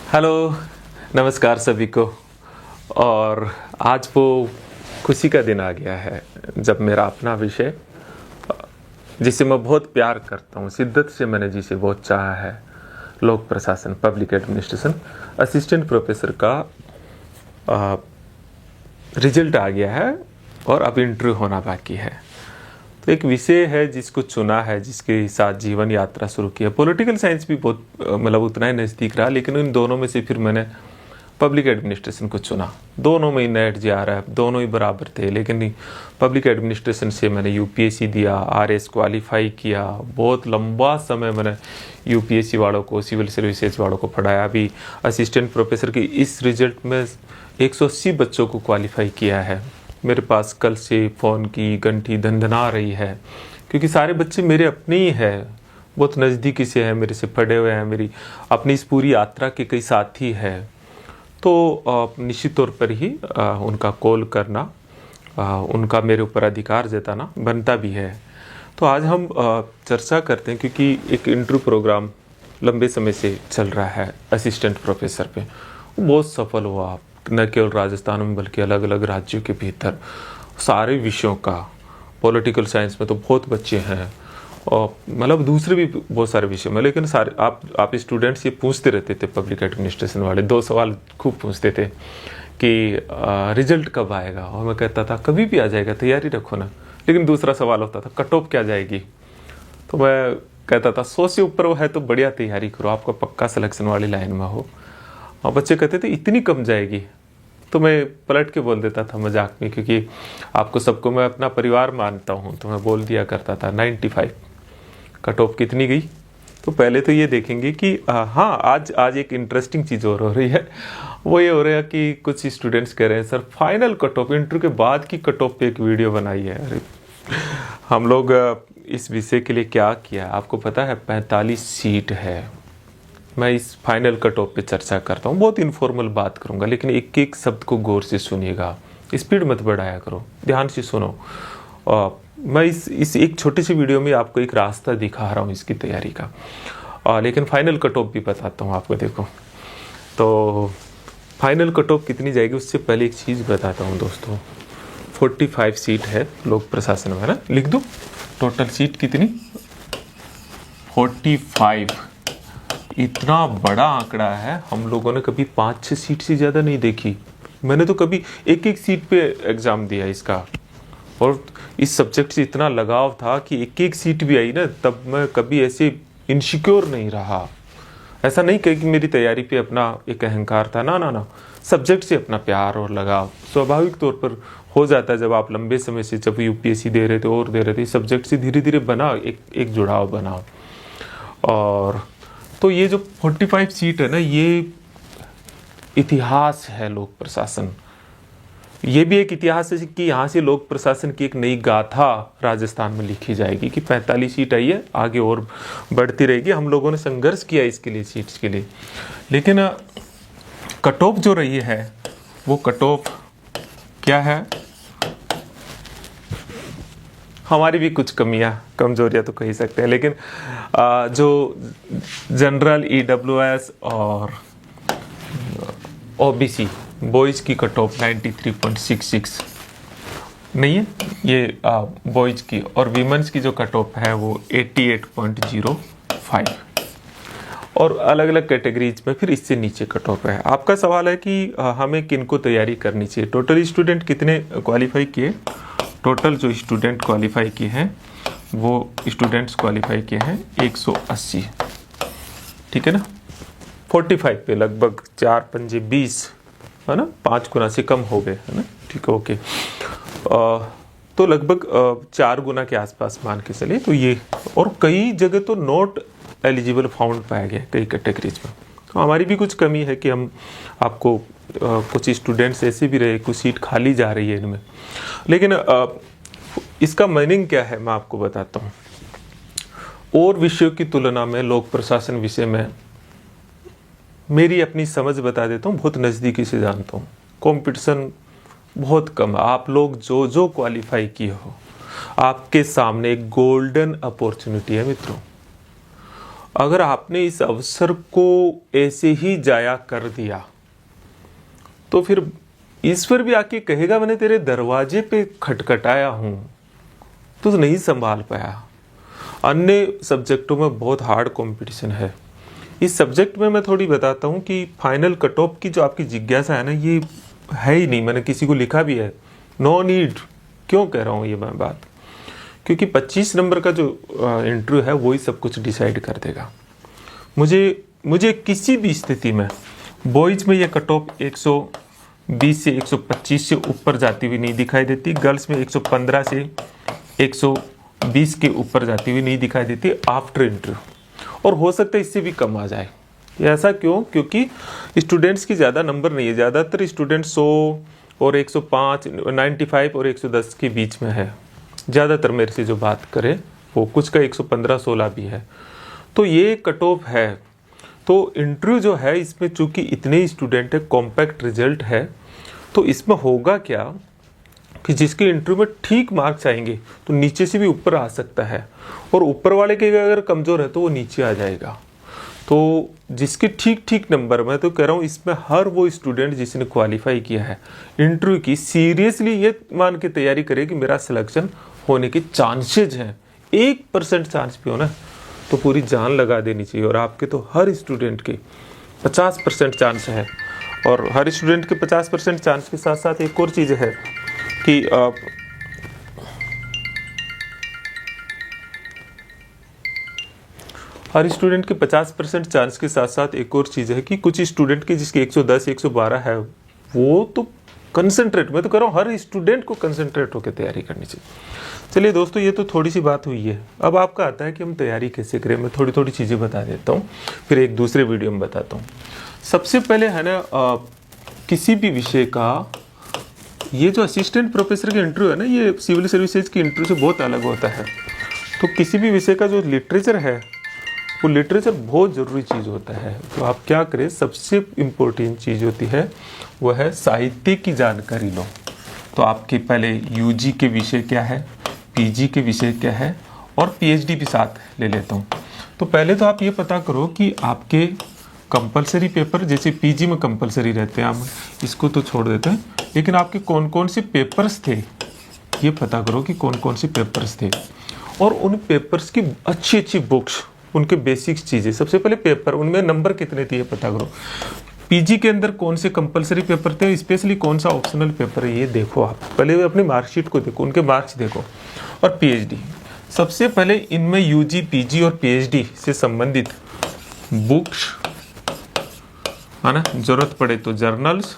Hello, नमस्कार सभी को। और आज वो खुशी का दिन आ गया है जब मेरा अपना विषय, जिसे मैं बहुत प्यार करता हूँ, शिद्दत से मैंने जिसे बहुत चाहा है, लोक प्रशासन, पब्लिक एडमिनिस्ट्रेशन, असिस्टेंट प्रोफेसर का रिजल्ट आ गया है और अब इंटरव्यू होना बाकी है। तो एक विषय है जिसको चुना है, जिसके साथ जीवन यात्रा शुरू की है। पॉलिटिकल साइंस भी बहुत मतलब उतना ही नज़दीक रहा, लेकिन इन दोनों में से फिर मैंने पब्लिक एडमिनिस्ट्रेशन को चुना। दोनों में ही नेट जा रहा है, दोनों ही बराबर थे, लेकिन पब्लिक एडमिनिस्ट्रेशन से मैंने यूपीएससी दिया, आरएस क्वालिफाई किया। बहुत लंबा समय मैंने यूपीएससी वालों को, सिविल सर्विसेज वालों को पढ़ाया। अभी असिस्टेंट प्रोफेसर की इस रिजल्ट में 180 बच्चों को क्वालिफाई किया है। मेरे पास कल से फ़ोन की घंटी धंधना रही है, क्योंकि सारे बच्चे मेरे अपने ही हैं, बहुत नज़दीकी से हैं, मेरे से पढ़े हुए हैं, मेरी अपनी इस पूरी यात्रा के कई साथी हैं। तो निश्चित तौर पर ही उनका कॉल करना, उनका मेरे ऊपर अधिकार जताना बनता भी है। तो आज हम चर्चा करते हैं, क्योंकि एक इंटरव्यू प्रोग्राम लंबे समय से चल रहा है असिस्टेंट प्रोफेसर पे, वो बहुत सफल हुआ, न केवल राजस्थान में बल्कि अलग अलग राज्यों के भीतर सारे विषयों का। पॉलिटिकल साइंस में तो बहुत बच्चे हैं, और मतलब दूसरे भी बहुत सारे विषय में, लेकिन सारे आप स्टूडेंट्स ये पूछते रहते थे, पब्लिक एडमिनिस्ट्रेशन वाले 2 सवाल खूब पूछते थे कि रिजल्ट कब आएगा, और मैं कहता था कभी भी आ जाएगा, तैयारी रखो ना। लेकिन दूसरा सवाल होता था कट ऑफ क्या जाएगी, तो मैं कहता था 100 से ऊपर वो है तो बढ़िया तैयारी करो, आपका पक्का सिलेक्शन वाली लाइन में हो। और बच्चे कहते थे इतनी कम जाएगी, तो मैं पलट के बोल देता था मजाक में, क्योंकि आपको सबको मैं अपना परिवार मानता हूँ, तो मैं बोल दिया करता था 95। कट ऑफ कितनी गई? तो पहले तो ये देखेंगे कि हाँ, आज एक इंटरेस्टिंग चीज़ और हो रही है। वो ये हो रहा है कि कुछ स्टूडेंट्स कह रहे हैं sir final cut off, interview के बाद की कट ऑफ पे एक वीडियो बनाई है। अरे हम लोग इस विषय के लिए क्या किया है आपको पता है? 45 सीट है। मैं इस फाइनल कट ऑफ पे चर्चा करता हूँ, बहुत इनफॉर्मल बात करूँगा, लेकिन एक एक शब्द को गौर से सुनिएगा, स्पीड मत बढ़ाया करो, ध्यान से सुनो। मैं इस एक छोटे से वीडियो में आपको एक रास्ता दिखा रहा हूँ इसकी तैयारी का, लेकिन फाइनल कट ऑफ भी बताता हूँ आपको। देखो, तो फाइनल कट ऑफ कितनी जाएगी उससे पहले एक चीज़ बताता हूँ दोस्तों। 45 सीट है लोक प्रशासन में, है ना? लिख दो टोटल सीट कितनी, 45। इतना बड़ा आंकड़ा है, हम लोगों ने कभी 5-6 सीट से ज़्यादा नहीं देखी। मैंने तो कभी एक एक सीट पे एग्ज़ाम दिया इसका, और इस सब्जेक्ट से इतना लगाव था कि एक एक सीट भी आई ना, तब मैं कभी ऐसे इनसिक्योर नहीं रहा। ऐसा नहीं कहे कि मेरी तैयारी पे अपना एक अहंकार था, ना ना ना, सब्जेक्ट से अपना प्यार और लगाव स्वाभाविक तौर पर हो जाता है। जब आप लंबे समय से, जब यूपीएससी दे रहे थे और दे रहे थे, सब्जेक्ट से धीरे धीरे बना एक जुड़ाव बना। और तो ये जो 45 सीट है ना, ये इतिहास है लोक प्रशासन। ये भी एक इतिहास है कि यहाँ से लोक प्रशासन की एक नई गाथा राजस्थान में लिखी जाएगी कि 45 सीट आई है, आगे और बढ़ती रहेगी। हम लोगों ने संघर्ष किया इसके लिए, सीट्स के लिए। लेकिन कट ऑफ जो रही है, वो कट ऑफ क्या है? हमारी भी कुछ कमियां, कमजोरियां तो कह सकते हैं, लेकिन जो जनरल, ईडब्ल्यूएस और ओबीसी बॉयज़ की कट ऑफ 93.66 नहीं है, ये बॉयज़ की, और वीमेंस की जो कट ऑफ है वो 88.05, और अलग अलग कैटेगरीज में फिर इससे नीचे कट ऑफ है। आपका सवाल है कि हमें किनको तैयारी करनी चाहिए। टोटल स्टूडेंट कितने क्वालिफाई किए? टोटल जो स्टूडेंट क्वालिफाई किए हैं, वो स्टूडेंट्स क्वालिफाई किए हैं 180, ठीक है ना? 45 पे लगभग 4 पंजे 20, है ना? 5 गुना से कम हो गए, है ना? ठीक है, ओके। तो लगभग 4 गुना के आसपास मान के चले। तो ये, और कई जगह तो नॉट एलिजिबल फाउंड पाया गया कई कैटेगरीज में। तो हमारी भी कुछ कमी है कि हम आपको कुछ स्टूडेंट्स ऐसे भी रहे, कुछ सीट खाली जा रही है इनमें। लेकिन इसका मीनिंग क्या है मैं आपको बताता हूँ। और विषयों की तुलना में लोक प्रशासन विषय में मेरी अपनी समझ बता देता हूँ, बहुत नज़दीकी से जानता हूँ। कंपटीशन बहुत कम है। आप लोग जो जो क्वालिफाई किए हो, आपके सामने एक गोल्डन अपॉर्चुनिटी है मित्रों। अगर आपने इस अवसर को ऐसे ही जाया कर दिया तो फिर ईश्वर भी आके कहेगा मैंने तेरे दरवाजे पे खटखटाया हूं, तो नहीं संभाल पाया। अन्य सब्जेक्टों में बहुत हार्ड कंपटीशन है। इस सब्जेक्ट में मैं थोड़ी बताता हूं कि फाइनल कट ऑफ की जो आपकी जिज्ञासा है ना, ये है ही नहीं। मैंने किसी को लिखा भी है, नो नीड। क्यों कह रहा हूँ ये मैं बात? क्योंकि 25 नंबर का जो इंटरव्यू है वही सब कुछ डिसाइड कर देगा। मुझे किसी भी स्थिति में बॉयज में ये कट ऑफ 120 से 125 से ऊपर जाती हुई नहीं दिखाई देती। गर्ल्स में 115 से 120 के ऊपर जाती हुई नहीं दिखाई देती आफ्टर इंटरव्यू, और हो सकता है इससे भी कम आ जाए। ऐसा क्यों? क्योंकि स्टूडेंट्स की ज़्यादा नंबर नहीं है। ज़्यादातर स्टूडेंट 100 और 105, 95 और 110 के बीच में है। ज़्यादातर मेरे से जो बात करें वो, कुछ का 115-16 भी है। तो ये कट ऑफ है। तो इंटरव्यू जो है इसमें चूंकि इतने स्टूडेंट है, कॉम्पैक्ट रिजल्ट है, तो इसमें होगा क्या कि जिसके इंटरव्यू में ठीक मार्क्स आएंगे तो नीचे से भी ऊपर आ सकता है, और ऊपर वाले के अगर कमज़ोर है तो वो नीचे आ जाएगा। तो जिसके ठीक ठीक नंबर, मैं तो कह रहा हूँ इसमें हर वो स्टूडेंट जिसने क्वालिफाई किया है इंटरव्यू की, सीरियसली ये मान के तैयारी करे कि मेरा सिलेक्शन होने के चांसेज हैं। 1% चांस भी हो ना तो पूरी जान लगा देनी चाहिए। और आपके तो हर स्टूडेंट के 50% चांस है, और हर स्टूडेंट के 50% चांस के साथ साथ एक और चीज़ है कि हर स्टूडेंट के 50% चांस के साथ साथ एक और चीज़ है कि कुछ स्टूडेंट के जिसके 110, 112 है, वो तो कंसंट्रेट, मैं तो कह रहा हूँ हर स्टूडेंट को कंसंट्रेट होकर तैयारी करनी चाहिए। चलिए दोस्तों, ये तो थोड़ी सी बात हुई है। अब आपका आता है कि हम तैयारी कैसे करें। मैं थोड़ी थोड़ी चीज़ें बता देता हूँ, फिर एक दूसरे वीडियो में बताता हूँ। सबसे पहले है ना, किसी भी विषय का ये जो असिस्टेंट प्रोफेसर का इंटरव्यू है ना, ये सिविल सर्विसेज की इंटरव्यू से बहुत अलग होता है। तो किसी भी विषय का जो लिटरेचर है, वो लिटरेचर बहुत ज़रूरी चीज़ होता है। तो आप क्या करें, सबसे इम्पोर्टेंट चीज़ होती है वह है साहित्य की जानकारी लो। तो आपके पहले यूजी के विषय क्या है, पीजी के विषय क्या है, और पीएचडी भी साथ ले लेता हूँ। तो पहले तो आप ये पता करो कि आपके कंपलसरी पेपर, जैसे पीजी में कंपलसरी रहते हैं, हम इसको तो छोड़ देते हैं, लेकिन आपके कौन कौन से पेपर्स थे ये पता करो कि कौन कौन से पेपर्स थे, और उन पेपर्स की अच्छी अच्छी बुक्स, उनके बेसिक्स चीज़ें। सबसे पहले पेपर, उनमें नंबर कितने थे ये पता करो। पीजी के अंदर कौन से कंपलसरी पेपर थे, स्पेशली कौन सा ऑप्शनल पेपर है, ये देखो। आप पहले अपनी मार्कशीट को देखो, उनके मार्क्स देखो। और पीएचडी, सबसे पहले इनमें यूजी, पीजी और पीएचडी से संबंधित बुक्स है ना, जरूरत पड़े तो जर्नल्स,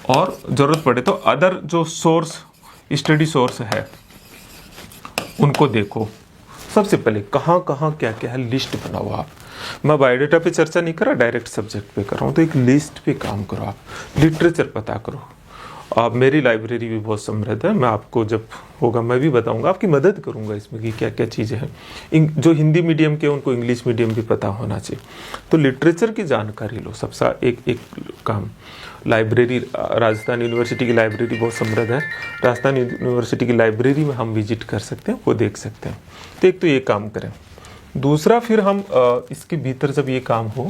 और जरूरत पड़े तो अदर जो सोर्स, स्टडी सोर्स है, उनको देखो। सबसे पहले कहाँ कहाँ क्या क्या है लिस्ट बनाओ आप। मैं बायोडाटा पे चर्चा नहीं कर रहा, डायरेक्ट सब्जेक्ट पे कर रहा हूँ। तो एक लिस्ट पे काम करो आप, लिटरेचर पता करो। आप, मेरी लाइब्रेरी भी बहुत समृद्ध है, मैं आपको जब होगा मैं भी बताऊंगा, आपकी मदद करूंगा इसमें कि क्या क्या चीज़ें हैं। जो हिंदी मीडियम के उनको इंग्लिश मीडियम भी पता होना चाहिए। तो लिटरेचर की जानकारी लो, सबसे एक काम। लाइब्रेरी, राजस्थान यूनिवर्सिटी की लाइब्रेरी बहुत समृद्ध है। राजस्थान यूनिवर्सिटी की लाइब्रेरी में हम विजिट कर सकते हैं, वो देख सकते हैं। तो एक तो ये काम करें। दूसरा, फिर हम इसके भीतर जब ये काम हो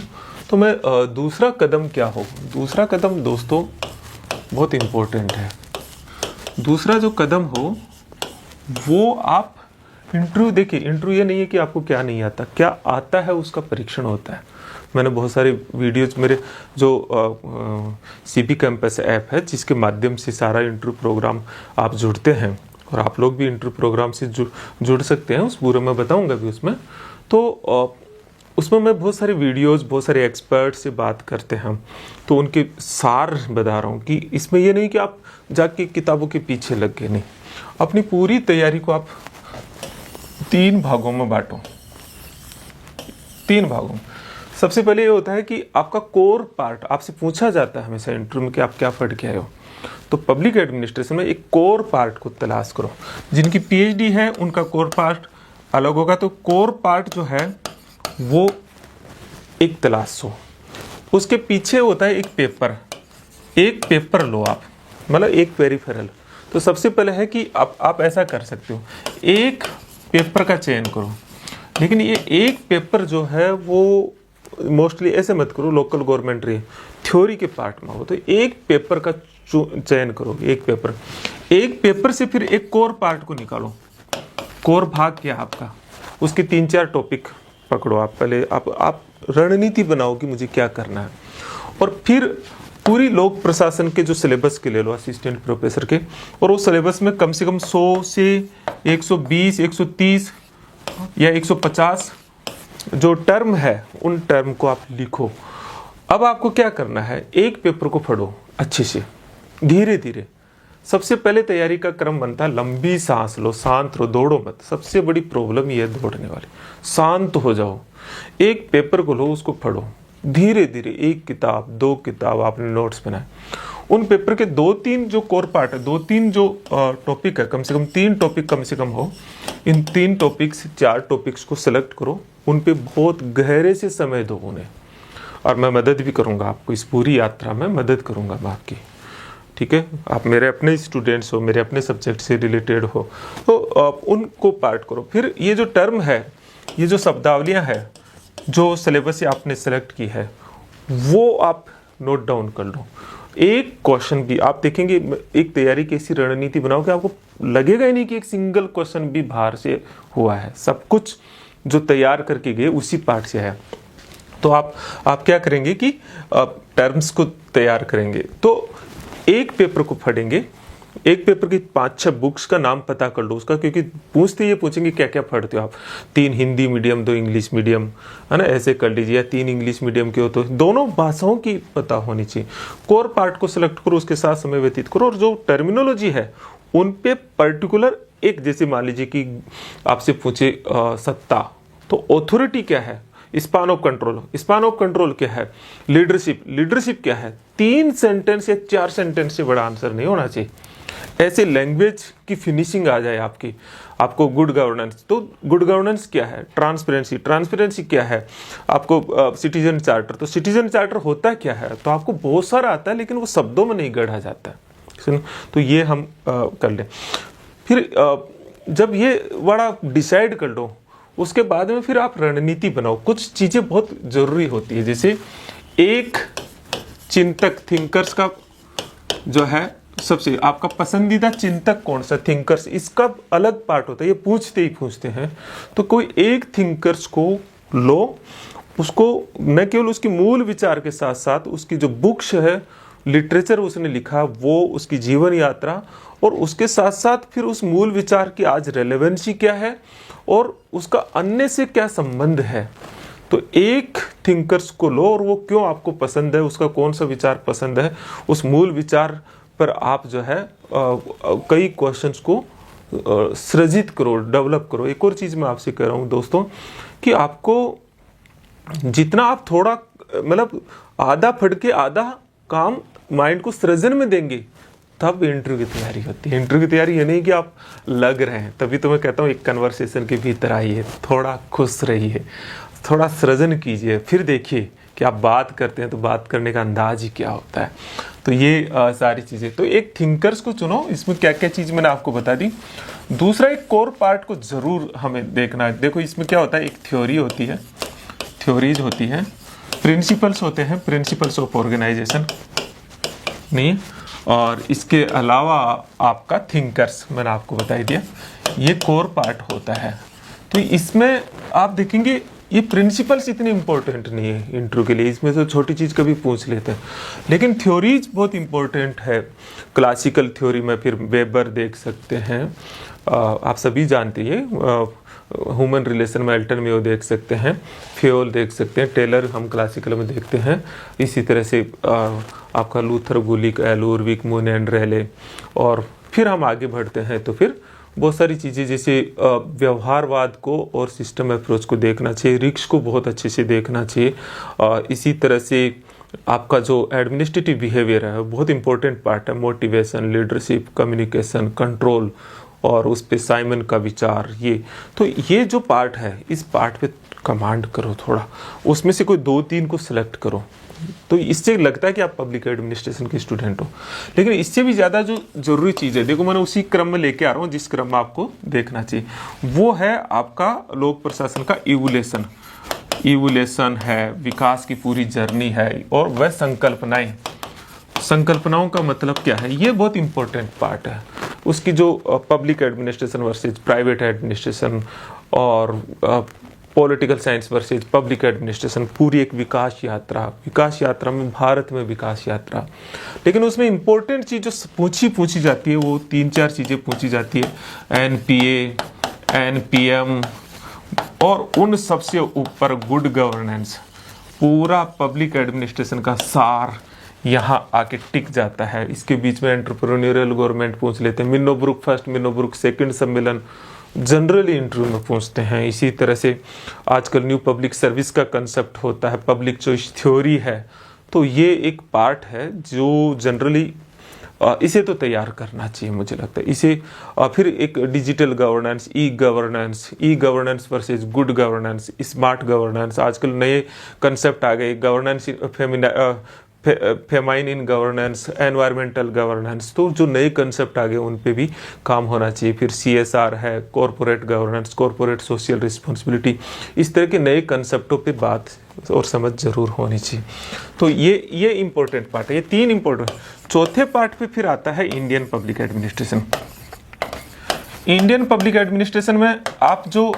तो मैं दूसरा कदम क्या हो, दूसरा कदम दोस्तों बहुत इम्पोर्टेंट है। दूसरा जो कदम हो वो आप इंटरव्यू देखिए। इंटरव्यू ये नहीं है कि आपको क्या नहीं आता, क्या आता है उसका परीक्षण होता है। मैंने बहुत सारे वीडियोज, मेरे जो सीबी कैंपस ऐप है जिसके माध्यम से सारा इंटरव्यू प्रोग्राम आप जुड़ते हैं, और आप लोग भी इंटरव्यू प्रोग्राम से जुड़ सकते हैं, उस पूरे में बताऊंगा भी उसमें। तो उसमें मैं बहुत सारे वीडियोस, बहुत सारे एक्सपर्ट से बात करते हैं हम, तो उनके सार बता रहा हूँ कि इसमें ये नहीं कि आप जाके किताबों के पीछे लग गए, नहीं। अपनी पूरी तैयारी को आप 3 भागों में बांटो। 3 भागों में सबसे पहले ये होता है कि आपका कोर पार्ट, आपसे पूछा जाता है हमेशा इंटरव्यू में कि आप क्या पढ़ के आए हो। तो पब्लिक एडमिनिस्ट्रेशन में एक कोर पार्ट को तलाश करो। जिनकी पीएचडी है उनका कोर पार्ट अलग होगा, तो कोर पार्ट जो है वो एक तलाश हो। उसके पीछे होता है एक पेपर लो आप, मतलब एक पेरिफेरल। तो सबसे पहले है कि आप ऐसा कर सकते हो, एक पेपर का चयन करो। लेकिन ये एक पेपर जो है वो मोस्टली ऐसे मत करो, लोकल गवर्नमेंट रही थ्योरी के पार्ट में हो तो एक पेपर का चयन करो, एक पेपर से फिर एक कोर पार्ट को निकालो। कोर भाग क्या आपका, उसके 3-4 टॉपिक पकड़ो। आप पहले आप रणनीति बनाओ कि मुझे क्या करना है, और फिर पूरी लोक प्रशासन के जो सिलेबस के ले लो असिस्टेंट प्रोफेसर के, और उस सिलेबस में कम से कम 100 से 120, 130 या 150 जो टर्म है उन टर्म को आप लिखो। अब आपको क्या करना है, एक पेपर को पढ़ो अच्छे से, धीरे धीरे। सबसे पहले तैयारी का क्रम बनता है लंबी सांस लो, शांत रहो, दौड़ो मत। सबसे बड़ी प्रॉब्लम ये है दौड़ने वाली। शांत हो जाओ, एक पेपर को लो, उसको पढ़ो धीरे धीरे। 1 किताब 2 किताब आपने नोट्स बनाए, उन पेपर के 2-3 जो कोर पार्ट है, 2-3 जो टॉपिक है, कम से कम 3 टॉपिक कम से कम हो। इन 3 टॉपिक्स 4 टॉपिक्स को सिलेक्ट करो, उन पे बहुत गहरे से समय दो उन्हें। और मैं मदद भी करूंगा आपको, इस पूरी यात्रा में मदद करूंगा मैं आपकी, ठीक है। आप मेरे अपने स्टूडेंट्स हो, मेरे अपने सब्जेक्ट से रिलेटेड हो, तो आप उनको पार्ट करो। फिर ये जो टर्म है, ये जो शब्दावलियां हैं, जो सिलेबस से आपने सेलेक्ट की है, वो आप नोट डाउन कर लो। एक क्वेश्चन भी आप देखेंगे, एक तैयारी की ऐसी रणनीति बनाओ कि आपको लगेगा ही नहीं कि एक सिंगल क्वेश्चन भी बाहर से हुआ है। सब कुछ जो तैयार करके गए उसी पार्ट से है। तो आप क्या करेंगे कि टर्म्स को तैयार करेंगे, तो एक पेपर को पढ़ेंगे, एक पेपर की 5-6 बुक्स का नाम पता कर लो उसका, क्योंकि ये पूछेंगे क्या क्या पढ़ते हो आप। 3 हिंदी मीडियम 2 इंग्लिश मीडियम, है ना, ऐसे कर लीजिए। या 3 इंग्लिश मीडियम के हो तो दोनों भाषाओं की पता होनी चाहिए। कोर पार्ट को सिलेक्ट करो, उसके साथ समय व्यतीत करो, और जो टर्मिनोलॉजी है उन पे पर्टिकुलर एक, जैसे मान लीजिए कि आपसे पूछे सत्ता, तो ऑथोरिटी क्या है, स्पान ऑफ कंट्रोल क्या है, लीडरशिप क्या है। 3 सेंटेंस या 4 सेंटेंस से बड़ा आंसर नहीं होना चाहिए। ऐसे लैंग्वेज की फिनिशिंग आ जाए आपको गुड गवर्नेंस, तो गुड गवर्नेंस क्या है, ट्रांसपेरेंसी क्या है, आपको सिटीजन चार्टर, तो सिटीजन चार्टर होता क्या है। तो आपको बहुत सारा आता है, लेकिन वो शब्दों में नहीं गढ़ा जाता है। तो ये हम कर लें। फिर जब ये बड़ा डिसाइड कर लो, उसके बाद में फिर आप रणनीति बनाओ। कुछ चीजें बहुत जरूरी होती है, जैसे एक चिंतक, थिंकर्स का जो है, सबसे आपका पसंदीदा चिंतक कौन सा, थिंकर्स, इसका अलग पार्ट होता है। ये पूछते हैं, तो कोई एक थिंकर्स को लो, उसको न केवल उसकी मूल विचार के साथ साथ उसकी जो बुक्स है, लिटरेचर उसने लिखा, वो उसकी जीवन यात्रा, और उसके साथ साथ फिर उस मूल विचार की आज रेलेवेंसी क्या है और उसका अन्य से क्या संबंध है। तो एक थिंकर्स को लो, और वो क्यों आपको पसंद है, उसका कौन सा विचार पसंद है, उस मूल विचार पर आप जो है कई क्वेश्चंस को सृजित करो, डेवलप करो। एक और चीज मैं आपसे कह रहा हूं दोस्तों, कि आपको जितना आप थोड़ा मतलब आधा पढ़ के आधा काम माइंड को सृजन में देंगे, तब इंटरव्यू की तैयारी होती है। इंटरव्यू की तैयारी ये नहीं कि आप लग रहे हैं, तभी तो मैं कहता हूँ एक कन्वर्सेशन के भीतर आइए, थोड़ा खुश रहिए, थोड़ा सृजन कीजिए, फिर देखिए कि आप बात करते हैं तो बात करने का अंदाज ही क्या होता है। तो ये सारी चीज़ें, तो एक थिंकर्स को चुनो। इसमें क्या क्या चीज़ मैंने आपको बता दी। दूसरा, एक कोर पार्ट को ज़रूर हमें देखना है। देखो इसमें क्या होता है, एक थ्योरी होती है, थ्योरीज होती है, प्रिंसिपल्स होते हैं, प्रिंसिपल्स ऑफ ऑर्गेनाइजेशन नहीं, और इसके अलावा आपका थिंकर्स मैंने आपको बता दिया, ये कोर पार्ट होता है। तो इसमें आप देखेंगे ये प्रिंसिपल्स इतने इंपॉर्टेंट नहीं है इंटरव्यू के लिए, इसमें तो छोटी चीज़ कभी पूछ लेते हैं, लेकिन थ्योरीज बहुत इंपॉर्टेंट है। क्लासिकल थ्योरी में फिर वेबर देख सकते हैं, आप सभी जानते हैं, ह्यूमन रिलेशन में एल्टन मेयो देख सकते हैं, फ्योल देख सकते हैं, टेलर हम क्लासिकल में देखते हैं। इसी तरह से आपका लूथर, गुलिक, एलुरविक, मून एंड रेले, और फिर हम आगे बढ़ते हैं तो फिर बहुत सारी चीज़ें, जैसे व्यवहारवाद को और सिस्टम अप्रोच को देखना चाहिए, रिक्स को बहुत अच्छे से देखना चाहिए। इसी तरह से आपका जो एडमिनिस्ट्रेटिव बिहेवियर है बहुत इंपॉर्टेंट पार्ट है, मोटिवेशन, लीडरशिप, कम्युनिकेशन, कंट्रोल, और उस पे साइमन का विचार। ये जो पार्ट है, इस पार्ट पे कमांड करो थोड़ा, उसमें से कोई 2-3 को सिलेक्ट करो, तो इससे लगता है कि आप पब्लिक एडमिनिस्ट्रेशन के स्टूडेंट हो। लेकिन इससे भी ज़्यादा जो ज़रूरी चीज़ है, देखो मैंने उसी क्रम में लेके आ रहा हूँ जिस क्रम में आपको देखना चाहिए, वो है आपका लोक प्रशासन का इवोल्यूशन। इवोल्यूशन है, विकास की पूरी जर्नी है, और वह संकल्पनाएं। संकल्पनाओं का मतलब क्या है, ये बहुत इंपॉर्टेंट पार्ट है उसकी, जो public administration versus private administration और political science versus public administration, पूरी एक विकास यात्रा में, भारत में विकास यात्रा। लेकिन उसमें इंपॉर्टेंट चीज़ जो पूछी जाती है वो 3-4 चीज़ें पूछी जाती है, एनपीए, एनपीएम, और उन सबसे ऊपर गुड गवर्नेंस। पूरा पब्लिक एडमिनिस्ट्रेशन का सार यहाँ आके टिक जाता है। इसके बीच में एंटरप्रेन्योरियल गवर्नमेंट पूछ लेते हैं, मिन्नोब्रुक फर्स्ट, मिन्नोब्रुक सेकंड सम्मेलन जनरली इंटरव्यू में पूछते हैं। इसी तरह से आजकल न्यू पब्लिक सर्विस का कंसेप्ट होता है, पब्लिक चॉइस थ्योरी है। तो ये एक पार्ट है जो जनरली इसे तो तैयार करना चाहिए, मुझे लगता है इसे। फिर एक digital governance, e governance versus good governance, smart governance. आजकल नए कंसेप्ट आ गए, governance famine in governance, environmental governance. तो जो नए कंसेप्ट आ गए उन पे भी काम होना चाहिए। फिर CSR है, corporate governance, corporate social responsibility. इस तरह के नए कंसेप्टों पे बात और समझ जरूर होनी चाहिए। तो ये इंपॉर्टेंट पार्ट है, ये 3 इंपॉर्टेंट। चौथे पार्ट पे फिर आता है Indian public administration. Indian public administration में आप जो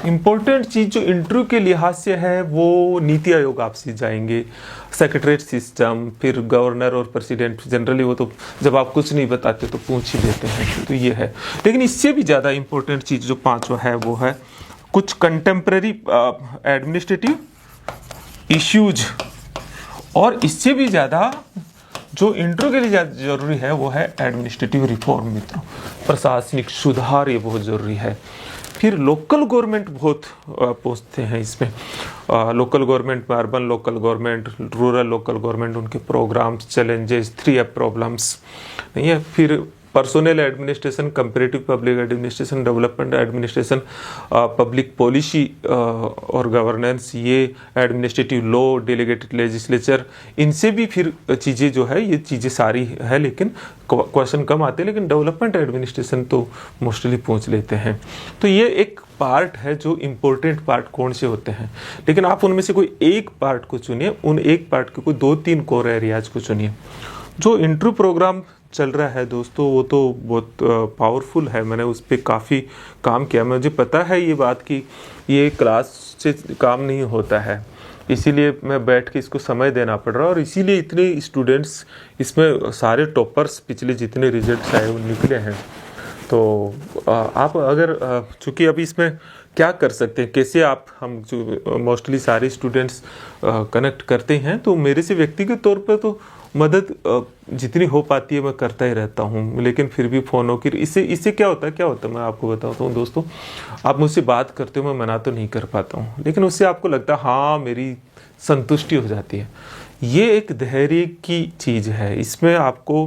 इम्पोर्टेंट चीज़ जो इंटरव्यू के लिहाज से है, वो नीति आयोग आपसे जाएंगे, सेक्रेटरीट सिस्टम, फिर गवर्नर और प्रेसिडेंट। जनरली वो तो जब आप कुछ नहीं बताते तो पूछ ही लेते हैं, तो ये है। लेकिन इससे भी ज़्यादा इम्पोर्टेंट चीज़ जो 5वां है वो है कुछ कंटेम्प्रेरी एडमिनिस्ट्रेटिव इश्यूज। और इससे भी ज़्यादा जो इंटरव्यू के लिए जरूरी है वो है एडमिनिस्ट्रेटिव रिफॉर्म। मित्रों, प्रशासनिक सुधार ये बहुत ज़रूरी है। फिर लोकल गवर्नमेंट बहुत पूछते हैं इसमें, लोकल गवर्नमेंट में urban local government, rural local government, उनके प्रोग्राम्स, चैलेंजेस, 3 प्रॉब्लम्स नहीं है। फिर personnel administration, comparative public administration, development administration, public policy और गवर्नेंस, ये एडमिनिस्ट्रेटिव लॉ, डेलीगेटेड लेजिस्लेचर, इनसे भी फिर चीज़ें जो है ये चीज़ें सारी है, लेकिन क्वेश्चन कम आते हैं। लेकिन डेवलपमेंट एडमिनिस्ट्रेशन तो मोस्टली पूछ लेते हैं। तो ये एक पार्ट है जो इम्पोर्टेंट पार्ट कौन से होते हैं। लेकिन आप उनमें से कोई एक पार्ट को चुनिए, उन एक पार्ट के कोई 2-3 कोर एरियाज को चुनिए। जो इंटरव्यू प्रोग्राम चल रहा है दोस्तों, वो तो बहुत पावरफुल है। मैंने उस पर काफ़ी काम किया। मुझे पता है ये बात कि ये क्लास से काम नहीं होता है, इसीलिए मैं बैठ के इसको समय देना पड़ रहा है। और इसीलिए इतने स्टूडेंट्स इसमें, सारे टॉपर्स पिछले जितने रिजल्ट्स आए वो निकले हैं। तो आप अगर चूँकि अभी इसमें क्या कर सकते हैं, कैसे आप, हम जो मोस्टली सारे स्टूडेंट्स कनेक्ट करते हैं, तो मेरे से व्यक्तिगत तौर पर तो मदद जितनी हो पाती है मैं करता ही रहता हूँ। लेकिन फिर भी फ़ोनों की इससे क्या होता है मैं आपको बताता हूँ दोस्तों। आप मुझसे बात करते हो, मैं मना तो नहीं कर पाता हूँ, लेकिन उससे आपको लगता है हाँ मेरी संतुष्टि हो जाती है। ये एक धैर्य की चीज़ है। इसमें आपको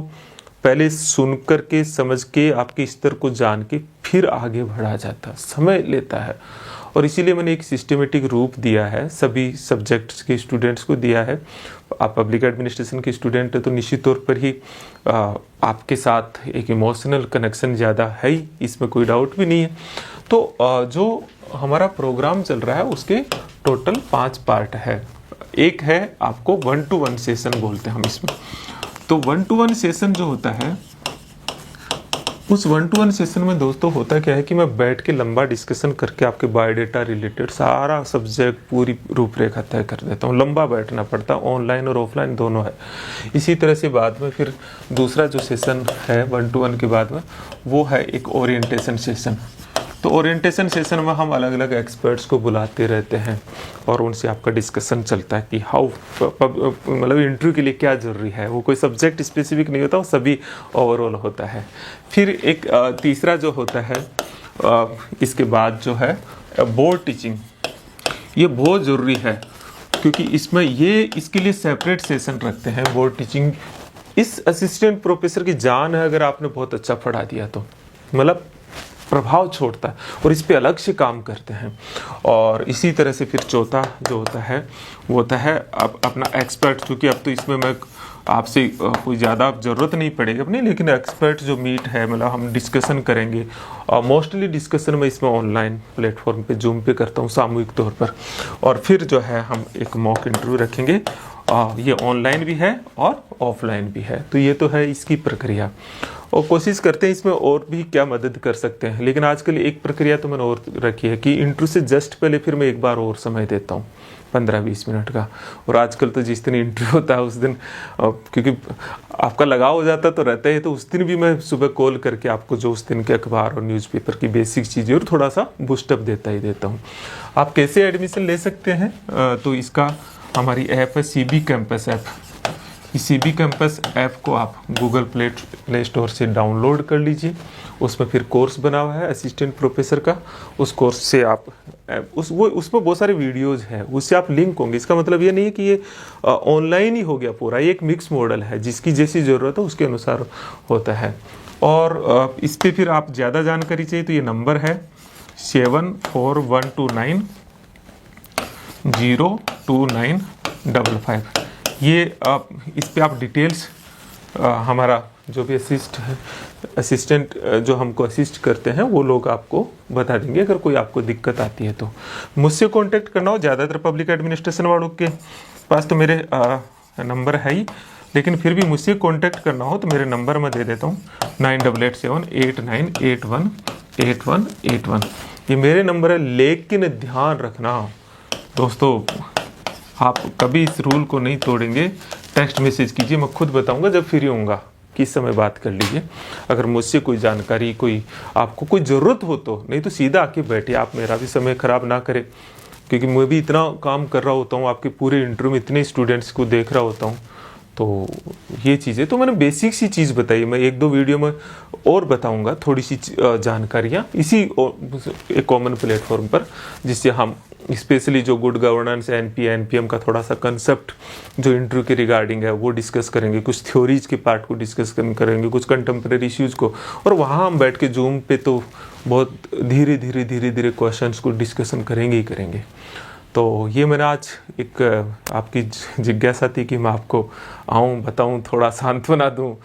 पहले सुन कर के, समझ के, आपके स्तर को जान के फिर आगे बढ़ा जाता, समय लेता है। और इसीलिए मैंने एक सिस्टमेटिक रूप दिया है, सभी सब्जेक्ट्स के स्टूडेंट्स को दिया है। आप पब्लिक एडमिनिस्ट्रेशन के स्टूडेंट है तो निश्चित तौर पर ही आपके साथ एक इमोशनल कनेक्शन ज़्यादा है ही, इसमें कोई डाउट भी नहीं है। तो जो हमारा प्रोग्राम चल रहा है उसके टोटल 5 पार्ट है। एक है आपको 1-to-1 सेशन बोलते हैं हम इसमें। तो 1-to-1 सेशन जो होता है, उस 1-to-1 सेशन में दोस्तों होता क्या है कि मैं बैठ के लंबा डिस्कशन करके आपके बायोडेटा रिलेटेड सारा सब्जेक्ट पूरी रूपरेखा तय कर देता हूँ। लंबा बैठना पड़ता है, ऑनलाइन और ऑफलाइन दोनों है। इसी तरह से बाद में फिर दूसरा जो सेशन है 1-to-1 के बाद में, वो है एक ओरिएंटेशन सेशन। तो ओरिएंटेशन सेशन में हम अलग अलग एक्सपर्ट्स को बुलाते रहते हैं और उनसे आपका डिस्कशन चलता है कि हाउ मतलब इंटरव्यू के लिए क्या ज़रूरी है। वो कोई सब्जेक्ट स्पेसिफिक नहीं होता, वो सभी ओवरऑल होता है। फिर एक तीसरा जो होता है इसके बाद जो है बोर्ड टीचिंग। ये बहुत ज़रूरी है क्योंकि इसमें इसके लिए सेपरेट सेशन रखते हैं। बोर्ड टीचिंग इस असिस्टेंट प्रोफेसर की जान है। अगर आपने बहुत अच्छा पढ़ा दिया तो मतलब प्रभाव छोड़ता है और इस पे अलग से काम करते हैं। और इसी तरह से फिर चौथा जो होता है वो होता है अब अपना एक्सपर्ट, क्योंकि अब तो इसमें मैं आपसे कोई ज़्यादा ज़रूरत नहीं पड़ेगी अपनी, लेकिन एक्सपर्ट जो मीट है मतलब हम डिस्कशन करेंगे। और मोस्टली डिस्कशन मैं इसमें ऑनलाइन प्लेटफॉर्म पे जूम पे करता हूँ सामूहिक तौर पर। और फिर जो है हम एक मॉक इंटरव्यू रखेंगे, ये ऑनलाइन भी है और ऑफलाइन भी है। तो ये तो है इसकी प्रक्रिया, और कोशिश करते हैं इसमें और भी क्या मदद कर सकते हैं। लेकिन आजकल एक प्रक्रिया तो मैंने और रखी है कि इंटरव्यू से जस्ट पहले फिर मैं एक बार और समय देता हूँ 15-20 मिनट का। और आजकल तो जिस दिन इंटरव्यू होता है उस दिन क्योंकि आपका लगाव हो जाता तो रहता है, तो उस दिन भी मैं सुबह कॉल करके आपको जो उस दिन के अखबार और न्यूज़पेपर की बेसिक चीज़ें और थोड़ा सा बूस्टअप देता ही देता हूँ। आप कैसे एडमिशन ले सकते हैं, तो इसका हमारी ऐप है CB कैंपस ऐप। इस CB कैंपस ऐप को आप गूगल प्ले स्टोर से डाउनलोड कर लीजिए। उसमें फिर कोर्स बना हुआ है असिस्टेंट प्रोफेसर का। उस कोर्स से आप उसमें बहुत सारे वीडियोज़ हैं, उससे आप लिंक होंगे। इसका मतलब ये नहीं है कि ये ऑनलाइन ही हो गया पूरा, ये एक मिक्स मॉडल है, जिसकी जैसी ज़रूरत है उसके अनुसार होता है। और इस पर फिर आप ज़्यादा जानकारी चाहिए तो ये नंबर है 7412902955। ये आप इस पे आप डिटेल्स हमारा जो भी असिस्टेंट जो हमको असिस्ट करते हैं वो लोग आपको बता देंगे अगर कोई आपको दिक्कत आती है तो। मुझसे कांटेक्ट करना हो, ज़्यादातर पब्लिक एडमिनिस्ट्रेशन वालों के पास तो मेरे नंबर है ही, लेकिन फिर भी मुझसे कांटेक्ट करना हो तो मेरे नंबर मैं दे देता हूँ 9887898181। ये मेरे नंबर है। लेकिन ध्यान रखना दोस्तों, आप कभी इस रूल को नहीं तोड़ेंगे। टेक्स्ट मैसेज कीजिए, मैं खुद बताऊंगा जब फ्री होऊंगा किस समय बात कर लीजिए। अगर मुझसे कोई जानकारी, कोई आपको कोई ज़रूरत हो तो, नहीं तो सीधा आके बैठिए। आप मेरा भी समय ख़राब ना करें, क्योंकि मैं भी इतना काम कर रहा होता हूँ, आपके पूरे इंटरव्यू में इतने स्टूडेंट्स को देख रहा होता हूँ। तो ये चीज़ें तो मैंने बेसिक सी चीज़ बताई, मैं 1-2 वीडियो में और बताऊंगा थोड़ी सी जानकारियाँ इसी एक कॉमन प्लेटफॉर्म पर, जिससे हम स्पेशली जो गुड गवर्नेंस NPM का थोड़ा सा कंसेप्ट जो इंटरव्यू के रिगार्डिंग है वो डिस्कस करेंगे, कुछ थ्योरीज के पार्ट को डिस्कस करेंगे, कुछ कंटेम्प्रेरी इश्यूज़ को। और वहाँ हम बैठ के जूम पे तो बहुत धीरे धीरे क्वेश्चंस को डिस्कशन करेंगे ही करेंगे। तो ये मैंने आज एक आपकी जिज्ञासा थी कि मैं आपको आऊँ, बताऊँ, थोड़ा सांत्वना दूँ,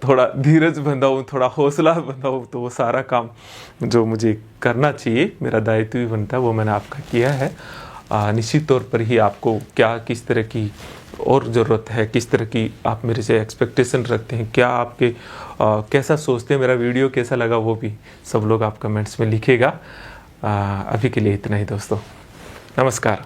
थोड़ा धीरज बंधाऊँ, थोड़ा हौसला बंधाऊँ। तो वो सारा काम जो मुझे करना चाहिए, मेरा दायित्व भी बनता है, वो मैंने आपका किया है। निश्चित तौर पर ही आपको क्या किस तरह की और ज़रूरत है, किस तरह की आप मेरे से एक्सपेक्टेशन रखते हैं, क्या आपके कैसा सोचते हैं, मेरा वीडियो कैसा लगा, वो भी सब लोग आप कमेंट्स में लिखेगा। अभी के लिए इतना ही दोस्तों, नमस्कार।